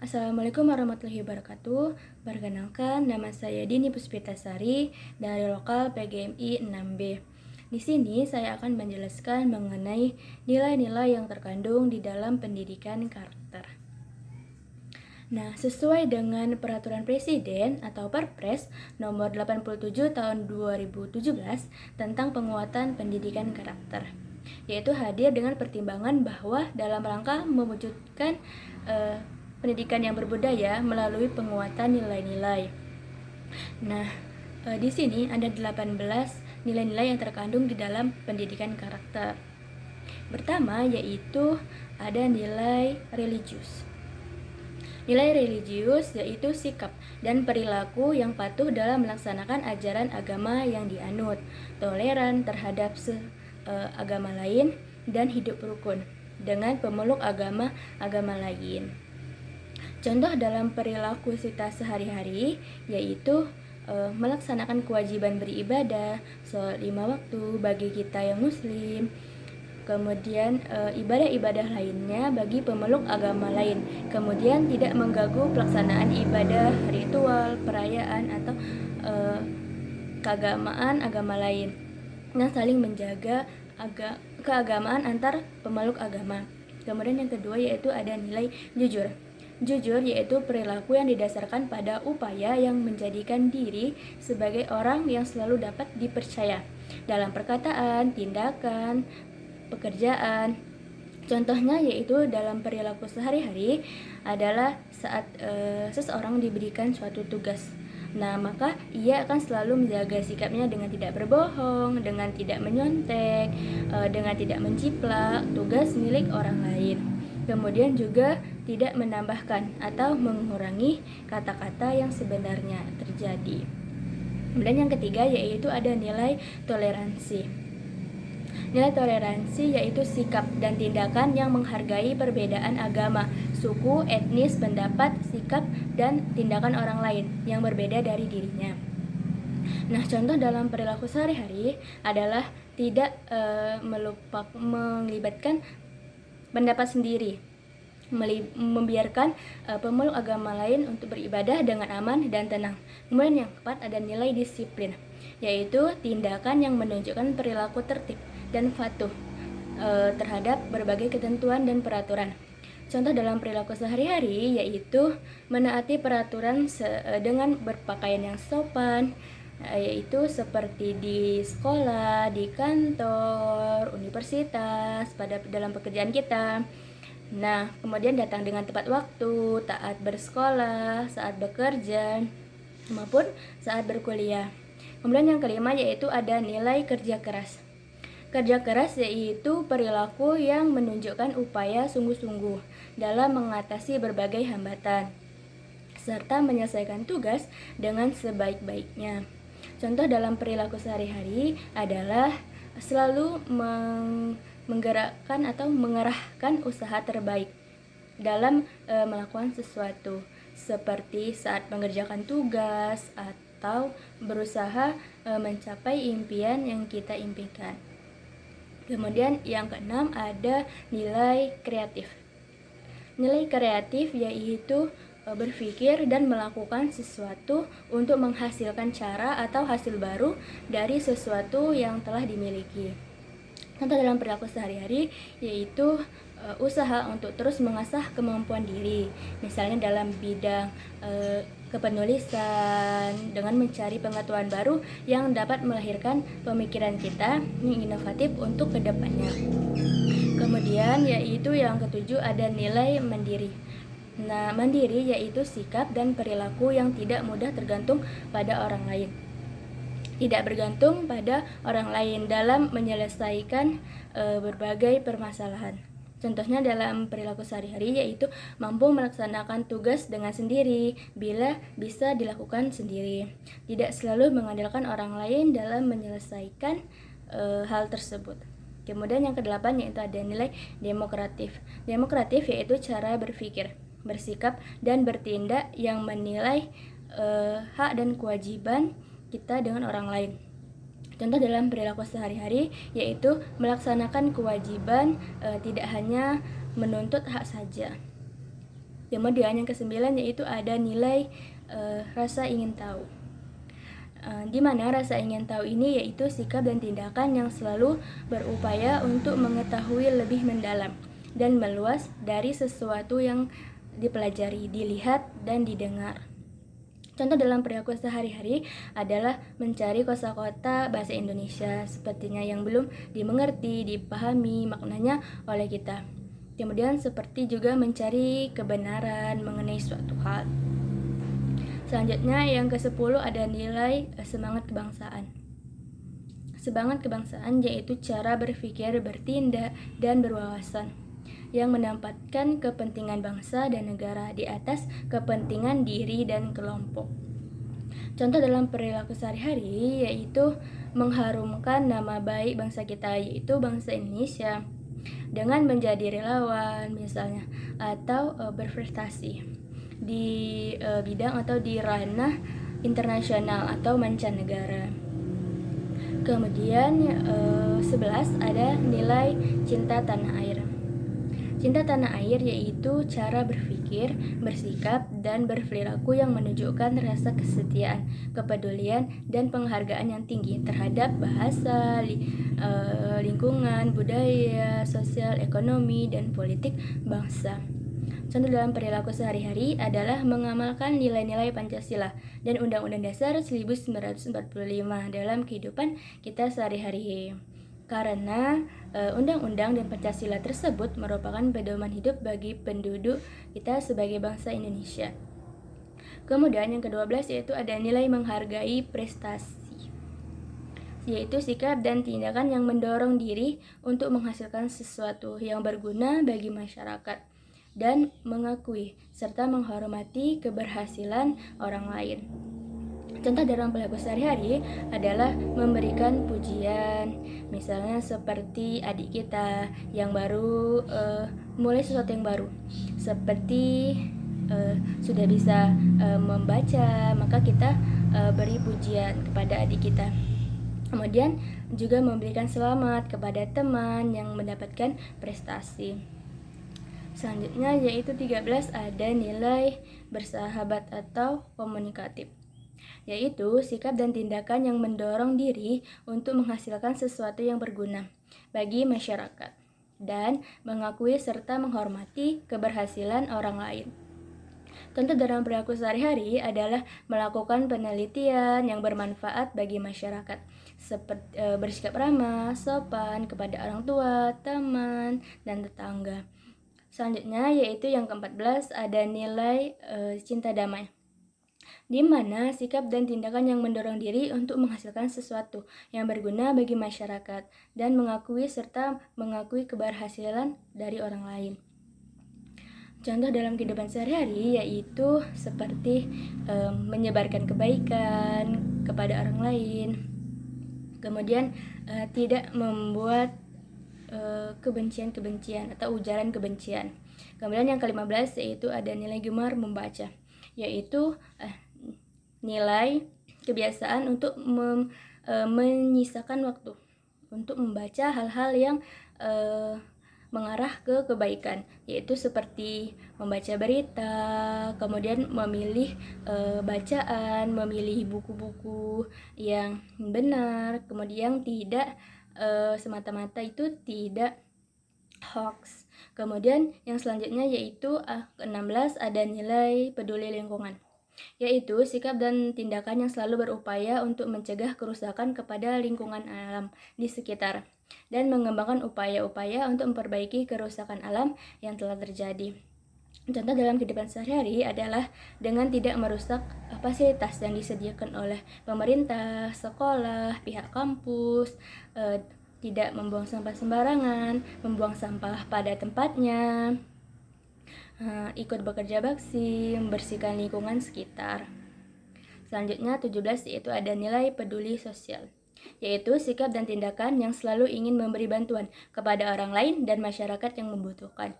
Assalamualaikum warahmatullahi wabarakatuh. Perkenalkan, nama saya Dini Puspitasari dari lokal PGMI 6B. Di sini saya akan menjelaskan mengenai nilai-nilai yang terkandung di dalam pendidikan karakter. Nah, sesuai dengan Peraturan Presiden atau Perpres nomor 87 tahun 2017 tentang penguatan pendidikan karakter, yaitu hadir dengan pertimbangan bahwa dalam rangka mewujudkan pendidikan yang berbudaya melalui penguatan nilai-nilai. Nah, di sini ada 18 nilai-nilai yang terkandung di dalam pendidikan karakter. Pertama yaitu ada nilai religius. Nilai religius yaitu sikap dan perilaku yang patuh dalam melaksanakan ajaran agama yang dianut, toleran terhadap agama lain, dan hidup rukun dengan pemeluk agama lain. Contoh dalam perilaku kita sehari-hari yaitu melaksanakan kewajiban beribadah, sholat 5 waktu bagi kita yang muslim, kemudian ibadah-ibadah lainnya bagi pemeluk agama lain, kemudian tidak mengganggu pelaksanaan ibadah, ritual, perayaan atau keagamaan agama lain, dan saling menjaga keagamaan antar pemeluk agama. Kemudian yang kedua yaitu ada nilai jujur. Jujur yaitu perilaku yang didasarkan pada upaya yang menjadikan diri sebagai orang yang selalu dapat dipercaya dalam perkataan, tindakan, pekerjaan. Contohnya yaitu dalam perilaku sehari-hari adalah saat seseorang diberikan suatu tugas. Nah, maka ia akan selalu menjaga sikapnya dengan tidak berbohong, dengan tidak menyontek, dengan tidak menciplak tugas milik orang lain. Kemudian juga tidak menambahkan atau mengurangi kata-kata yang sebenarnya terjadi. Kemudian yang ketiga yaitu ada nilai toleransi. Nilai toleransi yaitu sikap dan tindakan yang menghargai perbedaan agama, suku, etnis, pendapat, sikap, dan tindakan orang lain yang berbeda dari dirinya. Nah, contoh dalam perilaku sehari-hari adalah tidak melibatkan pendapat sendiri, membiarkan pemeluk agama lain untuk beribadah dengan aman dan tenang. Kemudian yang keempat ada nilai disiplin, yaitu tindakan yang menunjukkan perilaku tertib dan patuh terhadap berbagai ketentuan dan peraturan. Contoh dalam perilaku sehari-hari yaitu menaati peraturan dengan berpakaian yang sopan, yaitu seperti di sekolah, di kantor, universitas, dalam pekerjaan kita. Nah, kemudian datang dengan tepat waktu, taat bersekolah, saat bekerja, maupun saat berkuliah. Kemudian yang kelima yaitu ada nilai kerja keras. Kerja keras yaitu perilaku yang menunjukkan upaya sungguh-sungguh dalam mengatasi berbagai hambatan, serta menyelesaikan tugas dengan sebaik-baiknya. Contoh dalam perilaku sehari-hari adalah selalu menggerakkan atau mengerahkan usaha terbaik dalam melakukan sesuatu, seperti saat mengerjakan tugas atau berusaha mencapai impian yang kita impikan. Kemudian yang keenam ada nilai kreatif. Nilai kreatif yaitu berpikir dan melakukan sesuatu untuk menghasilkan cara atau hasil baru dari sesuatu yang telah dimiliki. Contoh dalam perilaku sehari-hari yaitu usaha untuk terus mengasah kemampuan diri, misalnya dalam bidang kepenulisan, dengan mencari pengetahuan baru yang dapat melahirkan pemikiran kita yang inovatif untuk kedepannya. Kemudian yaitu yang ketujuh ada nilai mandiri. Nah, mandiri yaitu sikap dan perilaku yang tidak mudah tergantung pada orang lain. Tidak bergantung pada orang lain dalam menyelesaikan berbagai permasalahan. Contohnya dalam perilaku sehari-hari yaitu mampu melaksanakan tugas dengan sendiri bila bisa dilakukan sendiri. Tidak selalu mengandalkan orang lain dalam menyelesaikan hal tersebut. Kemudian yang kedelapan yaitu ada nilai demokratif. Demokratif yaitu cara berpikir, bersikap, dan bertindak yang menilai hak dan kewajiban kita dengan orang lain. Contoh dalam perilaku sehari-hari yaitu melaksanakan kewajiban, tidak hanya menuntut hak saja. Kemudian yang kesembilan yaitu ada nilai rasa ingin tahu. Di mana rasa ingin tahu ini yaitu sikap dan tindakan yang selalu berupaya untuk mengetahui lebih mendalam dan meluas dari sesuatu yang dipelajari, dilihat, dan didengar. Contoh dalam perilaku sehari-hari adalah mencari kosakata bahasa Indonesia sepertinya yang belum dimengerti, dipahami maknanya oleh kita. Kemudian seperti juga mencari kebenaran mengenai suatu hal. Selanjutnya yang ke-10 ada nilai semangat kebangsaan. Semangat kebangsaan yaitu cara berpikir, bertindak, dan berwawasan yang menempatkan kepentingan bangsa dan negara di atas kepentingan diri dan kelompok. Contoh dalam perilaku sehari-hari yaitu mengharumkan nama baik bangsa kita, yaitu bangsa Indonesia, dengan menjadi relawan misalnya, atau berprestasi di bidang atau di ranah internasional atau mancanegara. Kemudian 11 ada nilai cinta tanah air. Cinta tanah air yaitu cara berpikir, bersikap, dan berperilaku yang menunjukkan rasa kesetiaan, kepedulian, dan penghargaan yang tinggi terhadap bahasa, lingkungan, budaya, sosial, ekonomi, dan politik bangsa. Contoh dalam perilaku sehari-hari adalah mengamalkan nilai-nilai Pancasila dan Undang-Undang Dasar 1945 dalam kehidupan kita sehari-hari. Karena undang-undang dan Pancasila tersebut merupakan pedoman hidup bagi penduduk kita sebagai bangsa Indonesia. Kemudian yang ke-12 yaitu ada nilai menghargai prestasi, yaitu sikap dan tindakan yang mendorong diri untuk menghasilkan sesuatu yang berguna bagi masyarakat dan mengakui serta menghormati keberhasilan orang lain. Contoh dalam perilaku sehari-hari adalah memberikan pujian, misalnya seperti adik kita yang baru mulai sesuatu yang baru, seperti sudah bisa membaca, maka kita beri pujian kepada adik kita. Kemudian juga memberikan selamat kepada teman yang mendapatkan prestasi. Selanjutnya yaitu 13 ada nilai bersahabat atau komunikatif, yaitu sikap dan tindakan yang mendorong diri untuk menghasilkan sesuatu yang berguna bagi masyarakat dan mengakui serta menghormati keberhasilan orang lain. Contoh dalam perilaku sehari-hari adalah melakukan penelitian yang bermanfaat bagi masyarakat, seperti bersikap ramah, sopan kepada orang tua, teman, dan tetangga. Selanjutnya yaitu yang ke-14 ada nilai cinta damai, di mana sikap dan tindakan yang mendorong diri untuk menghasilkan sesuatu yang berguna bagi masyarakat dan mengakui serta mengakui keberhasilan dari orang lain. Contoh dalam kehidupan sehari-hari yaitu seperti menyebarkan kebaikan kepada orang lain, kemudian tidak membuat kebencian-kebencian atau ujaran kebencian. Kemudian yang ke-15 yaitu ada nilai gemar membaca, yaitu nilai kebiasaan untuk menyisakan waktu untuk membaca hal-hal yang mengarah ke kebaikan, yaitu seperti membaca berita, kemudian memilih bacaan, memilih buku-buku yang benar, kemudian tidak semata-mata itu tidak hoax. Kemudian yang selanjutnya yaitu ke-16 ada nilai peduli lingkungan, yaitu sikap dan tindakan yang selalu berupaya untuk mencegah kerusakan kepada lingkungan alam di sekitar dan mengembangkan upaya-upaya untuk memperbaiki kerusakan alam yang telah terjadi. Contoh dalam kehidupan sehari-hari adalah dengan tidak merusak fasilitas yang disediakan oleh pemerintah, sekolah, pihak kampus, tidak membuang sampah sembarangan, membuang sampah pada tempatnya, ikut bekerja bakti, membersihkan lingkungan sekitar. Selanjutnya 17 yaitu ada nilai peduli sosial, yaitu sikap dan tindakan yang selalu ingin memberi bantuan kepada orang lain dan masyarakat yang membutuhkan.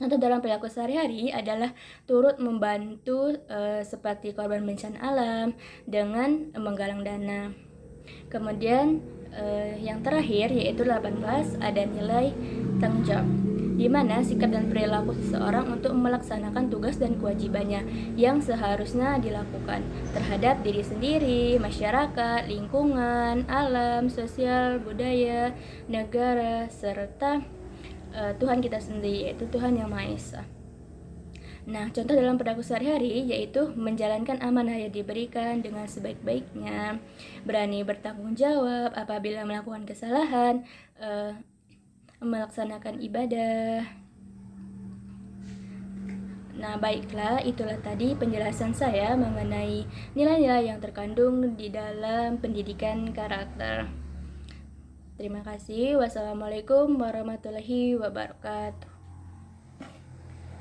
Contoh dalam perilaku sehari-hari adalah turut membantu seperti korban bencana alam dengan menggalang dana. Kemudian yang terakhir yaitu 18 ada nilai tanggung jawab, di mana sikap dan perilaku seseorang untuk melaksanakan tugas dan kewajibannya yang seharusnya dilakukan terhadap diri sendiri, masyarakat, lingkungan, alam, sosial, budaya, negara, serta Tuhan kita sendiri, yaitu Tuhan Yang Maha Esa. Nah, contoh dalam perilaku sehari-hari yaitu menjalankan amanah yang diberikan dengan sebaik-baiknya, berani bertanggung jawab apabila melakukan kesalahan, melaksanakan ibadah. Nah, baiklah, itulah tadi penjelasan saya mengenai nilai-nilai yang terkandung di dalam pendidikan karakter. Terima kasih. Wassalamualaikum warahmatullahi wabarakatuh.